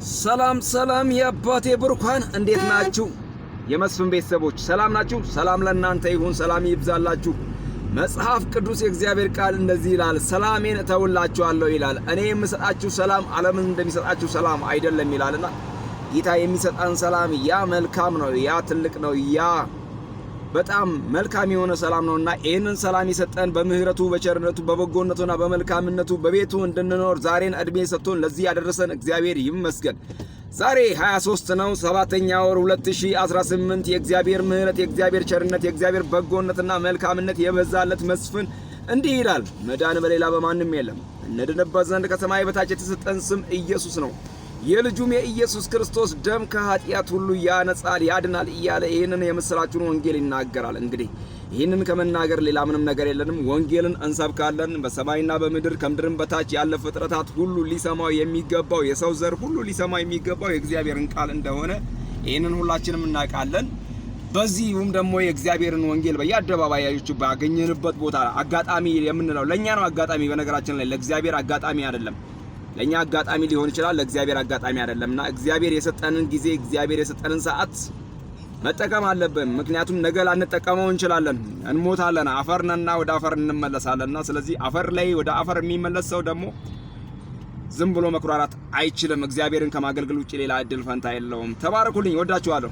ሰላም የአባቴ ብሩካን እንዴት ናችሁ? የመስፍን ቤተሰቦች ሰላም ናችሁ? ሰላም ለእናንተ ይሁን፣ ሰላም ይብዛላችሁ። መጽሐፍ ቅዱስ የእግዚአብሔር ቃል እንደዚህ ይላል፣ ሰላሜን እተውላችኋለሁ ይላል። እኔ የምሰጣችሁ ሰላም ዓለምን እንደሚሰጣችሁ ሰላም አይደለም ይላልና ጌታ የሚሰጣን ሰላም ያ መልካም ነው፣ ያ ትልቅ ነው፣ ያ በጣም መልካም የሆነ ሰላም ነውና ይህንን ሰላም የሰጠን በምህረቱ በቸርነቱ በበጎነቱና በመልካምነቱ በቤቱ እንድንኖር ዛሬን እድሜ ሰጥቶን ለዚህ ያደረሰን እግዚአብሔር ይመስገን። ዛሬ 23 ነው 7ኛ ወር 2018 የእግዚአብሔር ምህረት የእግዚአብሔር ቸርነት የእግዚአብሔር በጎነትና መልካምነት የበዛለት መስፍን እንዲህ ይላል፣ መዳን በሌላ በማንም የለም፣ እንድንበት ዘንድ ከሰማይ በታች የተሰጠን ስም ኢየሱስ ነው። የልጁም የኢየሱስ ክርስቶስ ደም ከኃጢአት ሁሉ ያነጻል ያድናል እያለ ይህንን የምስራቹን ወንጌል ይናገራል። እንግዲህ ይህንን ከመናገር ሌላ ምንም ነገር የለንም። ወንጌልን እንሰብካለን። በሰማይና በምድር ከምድርም በታች ያለ ፍጥረታት ሁሉ ሊሰማው የሚገባው የሰው ዘር ሁሉ ሊሰማው የሚገባው የእግዚአብሔርን ቃል እንደሆነ ይህንን ሁላችንም እናውቃለን። በዚህም ደግሞ የእግዚአብሔርን ወንጌል በየአደባባዮቹ ባገኘንበት ቦታ አጋጣሚ የምንለው ለኛ ነው። አጋጣሚ በነገራችን ላይ ለእግዚአብሔር አጋጣሚ አይደለም። ለኛ አጋጣሚ ሊሆን ይችላል፣ ለእግዚአብሔር አጋጣሚ አይደለምና እግዚአብሔር የሰጠንን ጊዜ እግዚአብሔር የሰጠንን ሰዓት መጠቀም አለብን። ምክንያቱም ነገ ላንጠቀመው እንችላለን፣ እንሞታለን፣ አፈር ነንና ወደ አፈር እንመለሳለንና ስለዚህ አፈር ላይ ወደ አፈር የሚመለስ ሰው ደግሞ ዝም ብሎ መኩራራት አይችልም። እግዚአብሔርን ከማገልገል ውጪ ሌላ እድል ፈንታ የለውም። ተባረኩልኝ፣ ወዳችኋለሁ።